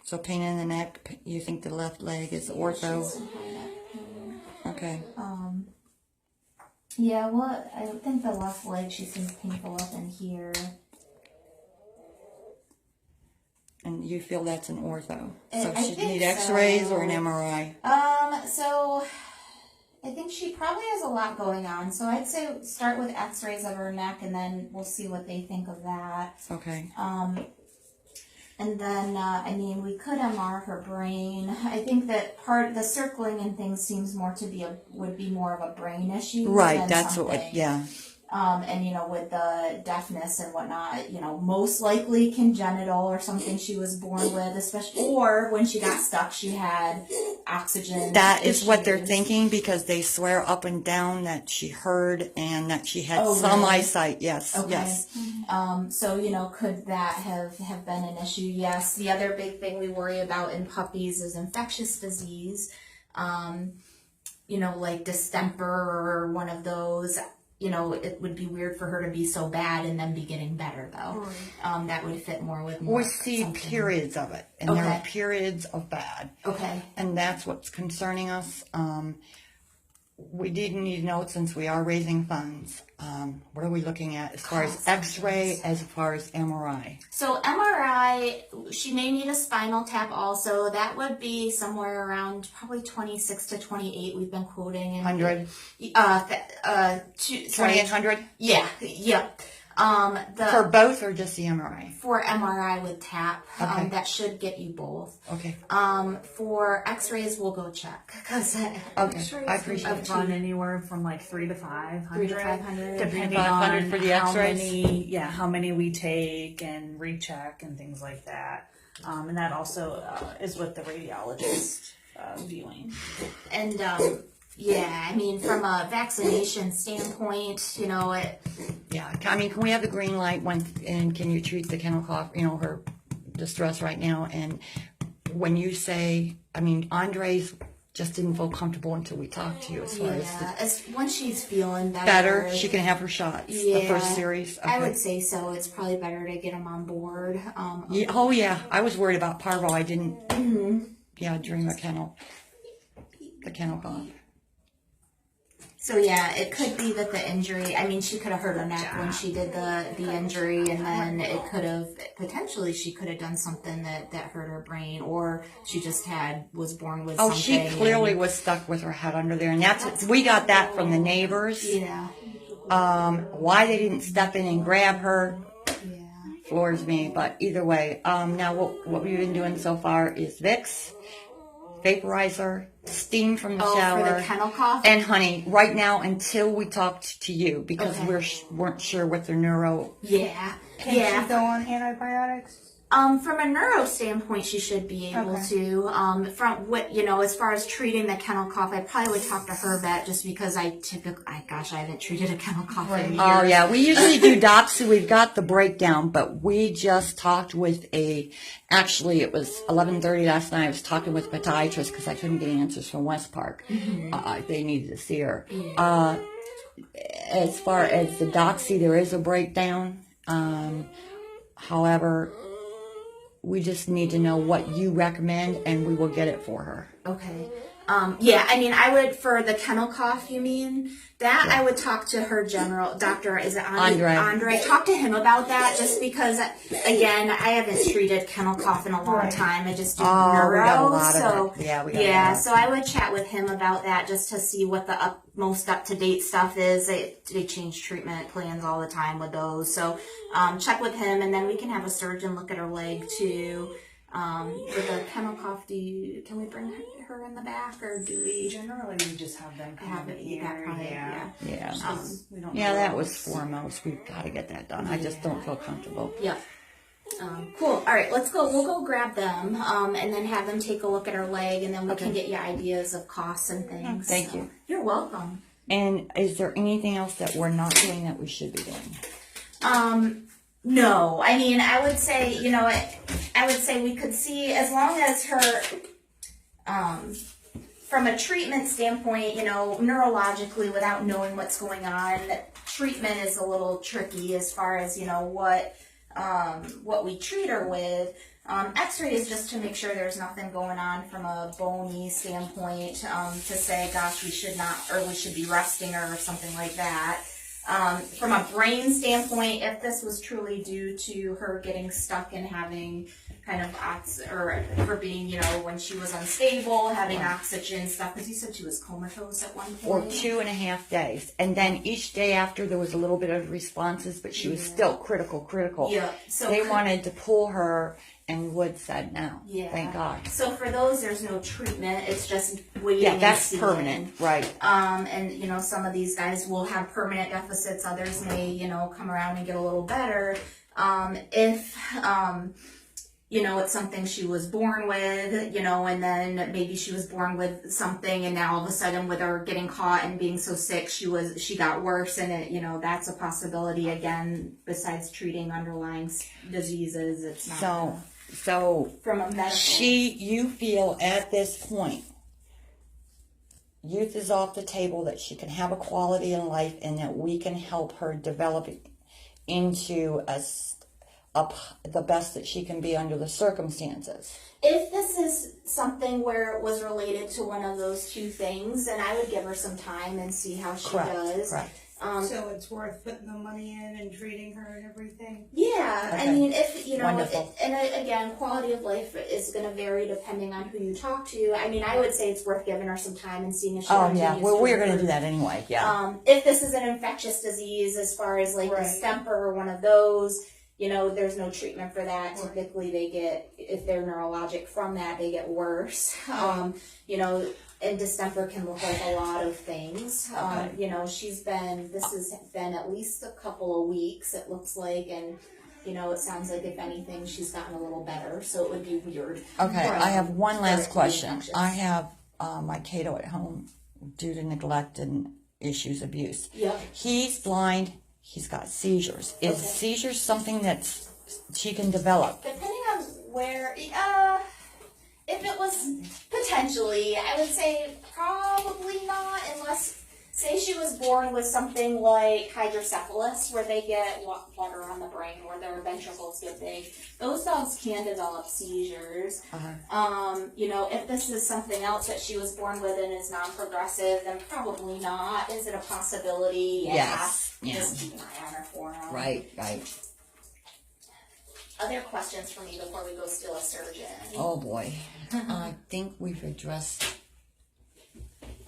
So pain in the neck, you think the left leg is ortho? Some high neck pain. Okay. Yeah, well, I think the left leg, she seems painful up in here. And you feel that's an ortho? So I she think need x-rays so. or an MRI? So I think she probably has a lot going on. So I'd say start with x-rays of her neck and then we'll see what they think of that. Okay. And then, I mean, we could MR her brain. I think that the circling and things seems more to be would be more of a brain issue. Right, than that's something. what, yeah. And, you know, with the deafness and whatnot, you know, most likely congenital or something she was born with, especially, or when she got stuck, she had oxygen. That is what they're issues. thinking because they swear up and down that she heard and that she had Oh, some really? eyesight. Yes, Okay. yes. So, you know, could that have been an issue? Yes. The other big thing we worry about in puppies is infectious disease. You know, like distemper or one of those. You know, it would be weird for her to be so bad and then be getting better, though. Right. That would fit more with more. We see something. periods of it, and there are periods of bad. Okay. And that's what's concerning us. We did need to know, since we are raising funds, what are we looking at as far as x-ray, as far as MRI? So MRI, she may need a spinal tap also. That would be somewhere around probably 26 to 28 we've been quoting. 100? 2800? Yeah, yep. For both or just the MRI? For MRI with tap, Okay. that should get you both. Okay. For X-rays, we'll go check because Okay, I appreciate it. I've run anywhere from like 300 to 500, 500, depending 500 on for the how X-rays? how many we take and recheck and things like that. And that also is with the radiologist viewing. And yeah, I mean, from a vaccination standpoint, you know, Yeah, I mean, can we have the green light and can you treat the kennel cough, you know, her distress right now? And when you say, I mean, Andres just didn't feel comfortable until we talked to you as far as once she's feeling better, she can have her shots. Yeah, the first series. Okay. I would say so. It's probably better to get them on board. Yeah, oh yeah, I was worried about parvo. I didn't. Yeah, during the kennel cough. So yeah, it could be that the injury, I mean, she could have hurt her neck when she did the injury, and then it could have, potentially she could have done something that hurt her brain, or she just was born with something. Oh, she clearly was stuck with her head under there, and we got that from the neighbors. Yeah. Why they didn't step in and grab her floors me, but either way. Now what we've been doing so far is Vicks, vaporizer, steam from the shower, for the kennel cough, and honey. Right now, until we talked to you, because we weren't sure what their neuro. Yeah. Can she go on antibiotics? From a neuro standpoint, she should be able to. From what, you know, as far as treating the kennel cough, I probably would talk to her vet just because I haven't treated a kennel cough in years. Oh yeah, we usually do Doxy. We've got the breakdown, but we just talked with actually it was 11:30 last night. I was talking with a podiatrist because I couldn't get answers from West Park. They needed to see her. As far as the Doxy, there is a breakdown. However, we just need to know what you recommend, and we will get it for her. Okay. Yeah, I mean, I would, for the kennel cough, you mean? That I would talk to her general doctor. Is it Andre? Talk to him about that, just because, again, I haven't treated kennel cough in a long time. I just do neuro. We got a lot of it. Yeah, we got a lot. So I would chat with him about that just to see what the most up-to-date stuff is. They change treatment plans all the time with those. So check with him, and then we can have a surgeon look at her leg too. With a kennel cough, can we bring her in the back, or do we? Generally, we just have them come in here. That was foremost. We've got to get that done. I just don't feel comfortable. Yeah. Cool. All right, let's go. We'll go grab them, and then have them take a look at her leg, and then we can get you ideas of costs and things. Thank you. You're welcome. And is there anything else that we're not doing that we should be doing? No, I mean, I would say, you know, I would say we could see, as long as her, from a treatment standpoint, you know, neurologically, without knowing what's going on, treatment is a little tricky as far as, you know, what what we treat her with. X-ray is just to make sure there's nothing going on from a bony standpoint, to say, gosh, we should not, or we should be resting her or something like that. From a brain standpoint, if this was truly due to her getting stuck and having kind of or her being, when she was unstable, having oxygen stuff, because you said she was comatose at one For point. 2.5 days. And then each day after there was a little bit of responses, but she was still critical. Yeah. So they wanted to pull her, and Wood said no. Yeah. Thank God. So for those, there's no treatment. It's just waiting. Yeah, that's and seeing. permanent, right? And some of these guys will have permanent deficits. Others may, come around and get a little better. If it's something she was born with, and then maybe she was born with something, and now all of a sudden with her getting caught and being so sick, she got worse, and it, that's a possibility again. Besides treating underlying diseases, it's not. So from a medical, you feel at this point, youth is off the table, that she can have a quality in life, and that we can help her develop into the best that she can be under the circumstances. If this is something where it was related to one of those two things, then I would give her some time and see how she does. Correct. So it's worth putting the money in and treating her and everything? Yeah, Okay. I mean, if, Wonderful. again, quality of life is going to vary depending on who you talk to. I mean, I would say it's worth giving her some time and seeing if she continues Well, to we're going to do improve. that anyway, yeah. If this is an infectious disease, as far as like distemper or one of those, there's no treatment for that. Right. Typically they get, if they're neurologic from that, they get worse. And distemper can look like a lot of things. This has been at least a couple of weeks, it looks like, and it sounds like if anything, she's gotten a little better, so it would be weird. Okay, I have one last question. infectious. I have my Cato at home due to neglect and issues, abuse. Yep. He's blind, he's got seizures. Is Okay. seizures something that she can develop? Depending on where, if it was potentially, I would say probably not, unless, say she was born with something like hydrocephalus, where they get water on the brain, or their ventricles get big. Those dogs can develop seizures. If this is something else that she was born with and is non-progressive, then probably not. Is it a possibility? Yeah. Yes. Yeah. Just keep an eye on her for now. Right. Other questions for me before we go steal a surgeon? Oh boy. I think we've addressed,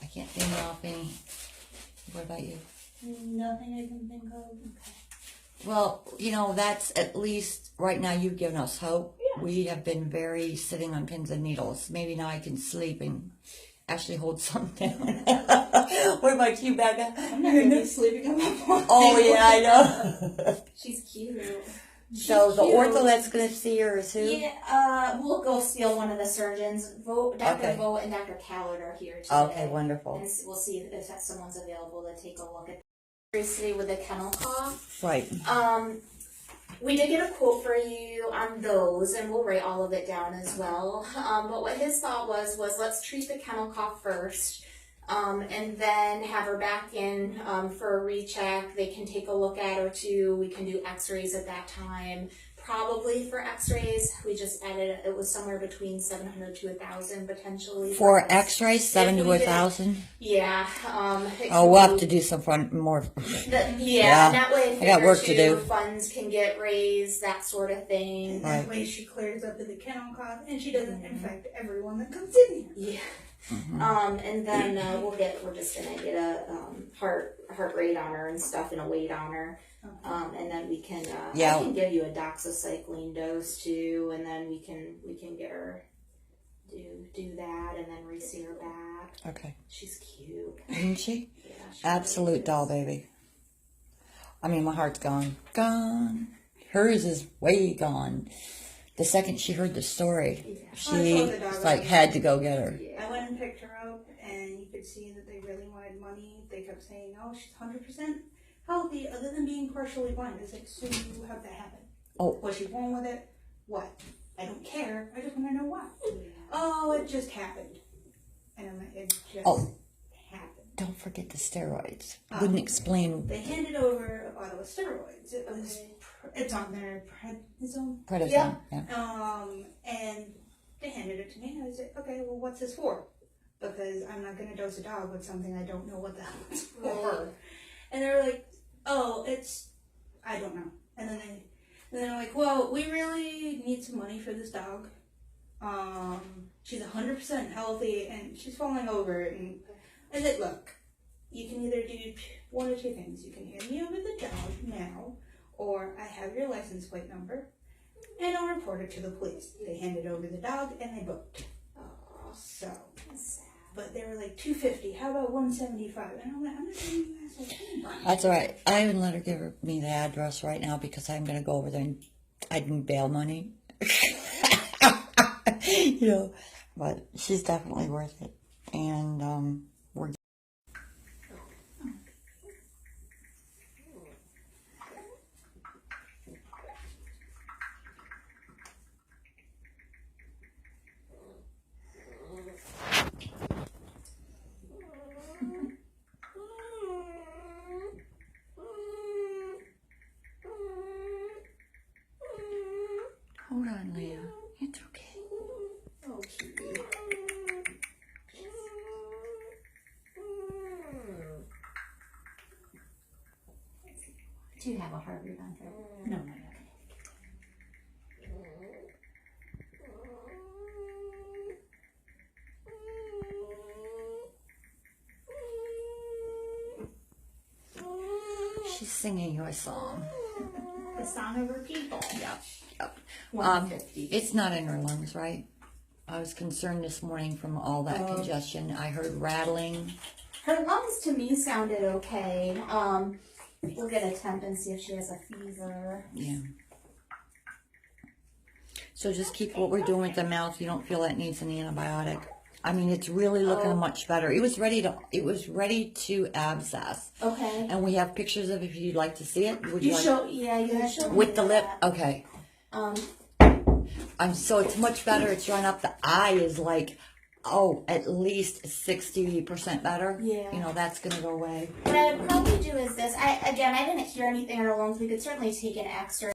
I can't think of any. What about you? Nothing I can think of. Well, that's at least right now you've given us hope. Yeah. We have been very sitting on pins and needles. Maybe now I can sleep and actually hold something down. What about you, Becca? I'm not going to be sleeping on my phone. Oh, yeah, I know. She's cute. So the cute. ortho that's going to see her is who? Yeah, we'll go steal one of the surgeons. Dr. Okay. Vogt and Dr. Khaled are here today. Okay, wonderful. And we'll see if someone's available to take a look at previously with the kennel cough. Right. We did get a quote for you on those, and we'll write all of it down as well. But what his thought was let's treat the kennel cough first, and then have her back in for a recheck. They can take a look at her too. We can do x-rays at that time. Probably for x-rays, we just added, it was somewhere between 700 to 1,000 potentially. For us. x-rays, 7 If to we did- 1,000? Yeah. Oh, we'll have to do some fun more. Yeah, and that way I got work to do. funds can get raised, that sort of thing. And Right. that way she clears up the kennel cough and she doesn't infect everyone that comes in here. Yeah. And then we're just gonna get a heart rate on her and stuff and a weight on her. And then we can I can give you a doxycycline dose too, and then we can get her do that and then re-see her back. Okay. She's cute. Isn't she? Yeah, she Absolute really doll is. baby. I mean, my heart's gone. Gone. Hers is way gone. The second she heard the story, Yeah. she had to go get her. I went and picked her up, and you could see that they really wanted money. They kept saying, "Oh, she's 100% healthy, other than being partially blind." It's like, so how'd that happen? Oh. Was she born with it? What? I don't care. I just want to know why. Oh, it just happened. And I'm like, it just happened. don't forget the steroids. Wouldn't explain They handed over a bottle of steroids. It's on their prednisone. prednisone. Yeah. And they handed it to me, and I said, okay, well, what's this for? Because I'm not going to dose a dog with something I don't know what the hell it's for. And they were like, oh, I don't know. And then they're like, well, we really need some money for this dog. She's 100% healthy, and she's falling over. And I said, look, you can either do one or two things. You can hand me over the dog now, or I have your license plate number, and I'll report it to the police. They handed over the dog, and they booked. So, but they were like $250. How about $175? And I'm like, I'm not giving you assholes any money. That's all right. I even let her give me the address right now because I'm going to go over there and I need bail money. You know, but she's definitely worth it. And we're. Hold on, Leia. It's okay. Oh, cutie. Do you have a heartbeat on her? No, not yet. She's singing you a song. The song of her people. Yep. Yep. 150. It's not in her lungs, right? I was concerned this morning from all that congestion. I heard rattling. Her lungs to me sounded okay. We'll get a temp and see if she has a fever. Yeah. So just keep what we're doing with the mouth. You don't feel that needs an antibiotic. I mean, it's really looking much better. It was ready to abscess. Okay. And we have pictures of it if you'd like to see it. Would You like show, yeah, you showed me with the lip? that. Okay. Um, So it's much better. It's showing up. The eye is like, at least 60% better. Yeah. You know, that's going to go away. what I would probably do is this. I didn't hear anything in her lungs. We could certainly take an X-ray.